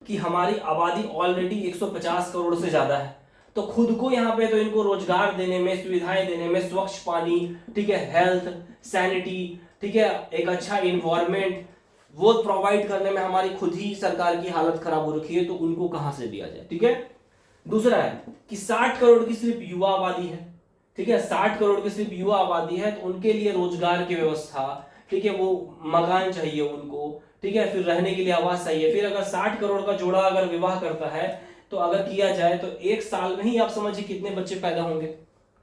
कि हमारी आबादी ऑलरेडी 150 करोड़ से ज्यादा है, तो खुद को यहाँ पे तो इनको रोजगार देने में, सुविधाएं देने में, स्वच्छ पानी, ठीक है, हेल्थ, सैनिटी, ठीक है, एक अच्छा इन्वायरमेंट वो प्रोवाइड करने में हमारी खुद ही सरकार की हालत खराब हो रखी है, तो उनको कहां से दिया जाए। ठीक है। दूसरा है कि 60 करोड़ की सिर्फ युवा आबादी है, ठीक है, 60 करोड़ की सिर्फ युवा आबादी है, तो उनके लिए रोजगार की व्यवस्था, ठीक है, वो मकान चाहिए उनको, ठीक है, फिर रहने के लिए आवास चाहिए। फिर अगर 60 करोड़ का जोड़ा अगर विवाह करता है तो अगर किया जाए तो एक साल में ही आप समझिए कितने बच्चे पैदा होंगे।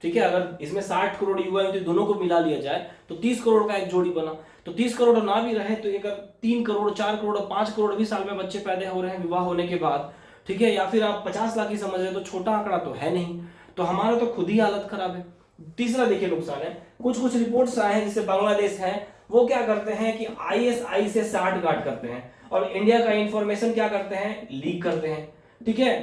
ठीक है, अगर इसमें 60 करोड़ युवा है तो दोनों को मिला लिया जाए तो 30 करोड़ का एक जोड़ी बना। तो 30 करोड़ ना भी रहे तो एक 3 करोड़, 4 करोड़, 5 करोड़ भी साल में बच्चे पैदा हो रहे हैं विवाह होने के बाद। ठीक है, या फिर आप 50 लाख ही समझ रहे, तो छोटा आंकड़ा तो है नहीं, तो हमारा तो खुद ही हालत खराब है। तीसरा देखिए नुकसान है, कुछ कुछ रिपोर्ट्स आए हैं जैसे बांग्लादेश है, वो क्या करते हैं कि आईएसआई से साठ गांठ करते हैं और इंडिया का इंफॉर्मेशन क्या करते हैं, लीक करते हैं। ठीक है,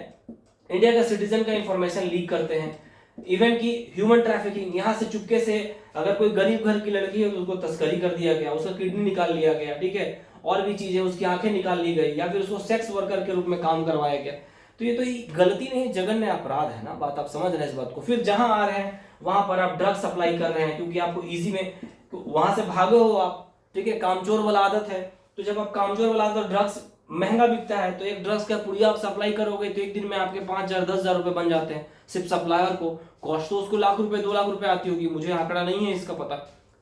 इंडिया का सिटीजन का इंफॉर्मेशन लीक करते हैं। इवन की ह्यूमन ट्रैफिकिंग, यहां से चुपके से अगर कोई गरीब घर की लड़की है तो उसको तस्करी कर दिया गया, उसका किडनी निकाल लिया गया, ठीक है, और भी चीजें, उसकी आंखें निकाल ली गई, या फिर उसको सेक्स वर्कर के रूप में काम करवाया गया। तो ये तो गलती नहीं, जघन्य अपराध है ना, बात आप समझ रहे हैं इस बात को। फिर जहां आ रहे हैं वहां पर आप ड्रग्स सप्लाई कर रहे हैं क्योंकि आपको इजी में वहां से भागो हो आप, ठीक है, कामचोर वाला आदत है। तो जब आप कामचोर वाला आदत, ड्रग्स महंगा बिकता है, तो एक ड्रग्स का पुड़िया आप सप्लाई करोगे तो एक दिन में आपके 5,000 10,000 रुपए बन जाते हैं सिर्फ सप्लायर को। कॉस्ट तो उसको लाख रुपए 2 लाख रुपए आती होगी, मुझे आंकड़ा नहीं है इसका पता।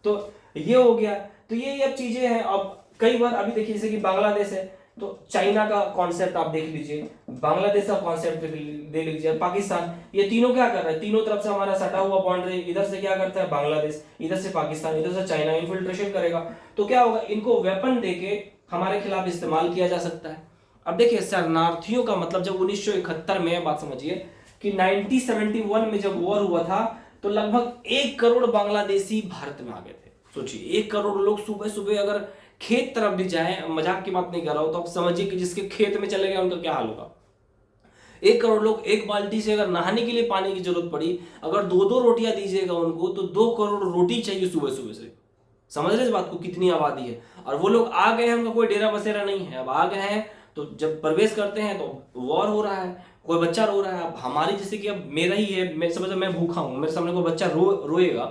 तो ये हो गया। तो ये अब चीजें हैं। अब कई बार अभी देखिए जैसे कि बांग्लादेश है, तो चाइना का कॉन्सेप्ट आप देख लीजिए, बांग्लादेश का कॉन्सेप्ट देख लीजिए, पाकिस्तान, ये तीनों क्या कर रहे हैं, तीनों तरफ से हमारा सटा हुआ बाउंड्री, इधर से क्या करता है बांग्लादेश, इधर से पाकिस्तान, इधर से चाइना इन्फिल्ट्रेशन करेगा। तो क्या होगा, इनको वेपन देके हमारे खिलाफ इस्तेमाल किया जा सकता है। अब देखिए शरणार्थियों का मतलब, जब 1971 में, बात समझिए कि 1971 में जब वॉर हुआ था तो लगभग 1 करोड़ बांग्लादेशी भारत में आ गए थे। सोचिए 1 करोड़ लोग सुबह सुबह अगर खेत तरफ भी जाए, मजाक की बात नहीं कर रहा हूं, तो आप समझिए कि जिसके खेत में चले गए उनका क्या हाल होगा। 1 करोड़ लोग, एक बाल्टी से अगर नहाने के लिए पानी की जरूरत पड़ी, अगर 2-2 रोटियां दीजिएगा उनको तो 2 करोड़ रोटी चाहिए सुबह सुबह से। समझ रहे इस बात को, कितनी आबादी है। और वो लोग आ गए हैं, उनका कोई डेरा बसेरा नहीं है, अब आ गए हैं तो जब प्रवेश करते हैं तो वॉर हो रहा है, कोई बच्चा रो रहा है। अब हमारी जैसे कि अब मेरा ही है, मैं समझ, मैं भूखा हूं, मेरे सामने कोई बच्चा रोएगा,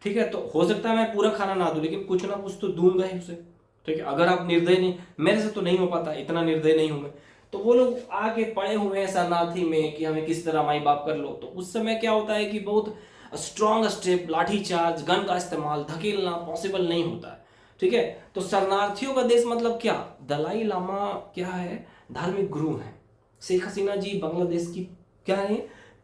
ठीक है, तो हो सकता है मैं पूरा खाना ना दूं लेकिन कुछ ना कुछ तो दूंगा ही उसे। ठीक है, अगर आप निर्दय नहीं, मेरे से तो नहीं हो पाता, इतना निर्दय नहीं हूं मैं। तो वो लोग आके पड़े हुए हैं शरणार्थी में कि हमें किस तरह माई बाप कर लो। तो उस समय क्या होता है कि बहुत स्ट्रॉन्ग स्टेप, लाठी चार्ज, गन का इस्तेमाल, धकेलना पॉसिबल नहीं होता है। ठीक है, तो शरणार्थियों का देश मतलब क्या, दलाई लामा क्या है, धार्मिक गुरु हैं। शेख हसीना जी बांग्लादेश की क्या है,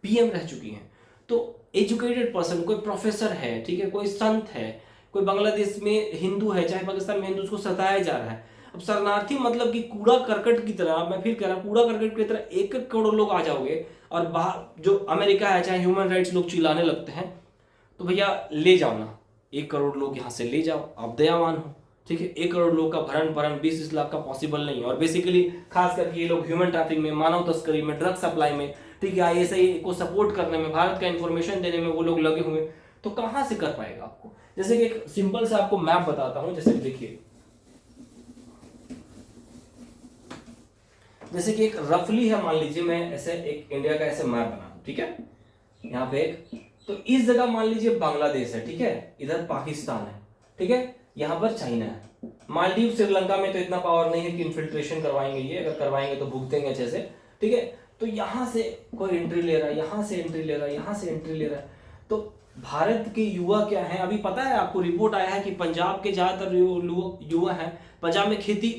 पीएम रह चुकी हैं। तो एजुकेटेड पर्सन, कोई प्रोफेसर है, ठीक है, कोई संत है, कोई बांग्लादेश में हिंदू है, चाहे पाकिस्तान में हिंदू, उसको सताया जा रहा है। अब शरणार्थी मतलब कि कूड़ा करकट की तरह, मैं फिर कह रहा हूं, कूड़ा करकट की तरह 1-1 करोड़ लोग आ जाओगे और बाहर जो अमेरिका है, चाहे ह्यूमन राइट्स लोग चिल्लाने लगते हैं, तो भैया ले जाओ ना, 1 करोड़ लोग यहां से ले जाओ, आप दयावान हो। ठीक है, 1 करोड़ लोग का भरण भरण 20-20 लाख का पॉसिबल नहीं है। और बेसिकली खास करके ये लोग ह्यूमन ट्रैफिकिंग में, मानव तस्करी में, ड्रग सप्लाई में, ठीक है, आईएसआई को सपोर्ट करने में, भारत का इंफॉर्मेशन देने में वो लोग लगे हुए, तो कहां से कर पाएगा आपको। जैसे कि एक सिंपल सा आपको मैप बताता हूं, जैसे देखिए, जैसे कि एक रफली है, मान लीजिए मैं ऐसे एक इंडिया का ऐसे मैप बना, ठीक है, यहाँ पे एक, तो इस जगह मान लीजिए बांग्लादेश है, ठीक है, इधर पाकिस्तान है, ठीक है, यहाँ पर चाइना है, मालदीव, श्रीलंका में तो इतना पावर नहीं है कि इन्फिल्ट्रेशन करवाएंगे, ये अगर करवाएंगे तो भुगतेंगे अच्छे से। ठीक है, तो यहां से कोई एंट्री ले रहा है, यहां से एंट्री ले रहा है, यहां से एंट्री ले रहा है। तो भारत के युवा क्या है, अभी पता है आपको, रिपोर्ट आया है कि पंजाब के ज्यादातर युवा हैं, पंजाब में खेती,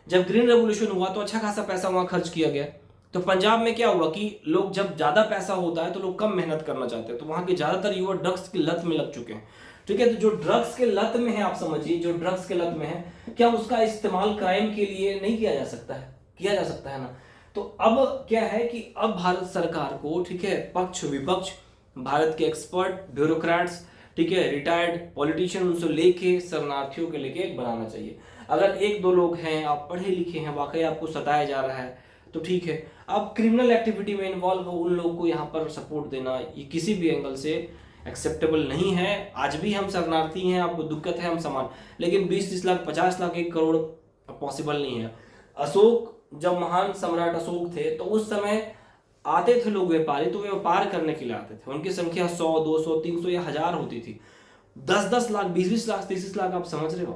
जब ग्रीन रेवोल्यूशन हुआ तो अच्छा खासा पैसा वहां खर्च किया गया। तो पंजाब में क्या हुआ कि लोग, जब ज्यादा पैसा होता है तो लोग कम मेहनत करना चाहते हैं, तो वहां के ज्यादातर युवा ड्रग्स की लत में लग चुके हैं। ठीक है, तो जो ड्रग्स के लत में है, आप समझिए, जो ड्रग्स के लत में है, क्या उसका इस्तेमाल क्राइम के लिए नहीं किया जा सकता है, किया जा सकता है ना। तो अब क्या है कि अब भारत सरकार को, ठीक है, पक्ष विपक्ष, भारत के एक्सपर्ट, ब्यूरोक्रेट्स, ठीक है, रिटायर्ड पॉलिटिशियन, उनसे लेके शरणार्थियों के लेके बनाना चाहिए। अगर 1-2 लोग हैं, आप पढ़े लिखे हैं, वाकई आपको सताया जा रहा है, तो ठीक है, आप क्रिमिनल एक्टिविटी में इन्वॉल्व हो, उन लोगों को यहाँ पर सपोर्ट देना, ये किसी भी एंगल से एक्सेप्टेबल नहीं है। आज भी हम शरणार्थी हैं, आपको दिक्कत है, हम समान, लेकिन 20-30 लाख, 50 लाख, 1 करोड़ पॉसिबल नहीं है। अशोक जब महान सम्राट अशोक थे तो उस समय आते थे लोग व्यापारी, तो वे व्यापार करने के लिए आते थे। उनकी संख्या 100, 200, 300 या 1000 होती थी। 10-10 लाख, 20-20 लाख, 30-30 लाख, आप समझ रहे हो,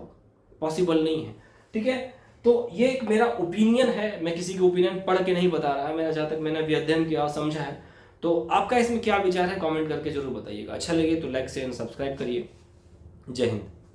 पॉसिबल नहीं है। ठीक है, तो ये एक मेरा ओपिनियन है, मैं किसी की ओपिनियन पढ़ के नहीं बता रहा, मेरा जहाँ तक मैंने अभी अध्ययन किया और समझा है। तो आपका इसमें क्या विचार है, कमेंट करके जरूर बताइएगा। अच्छा लगे तो लाइक शेयर सब्सक्राइब करिए। जय हिंद।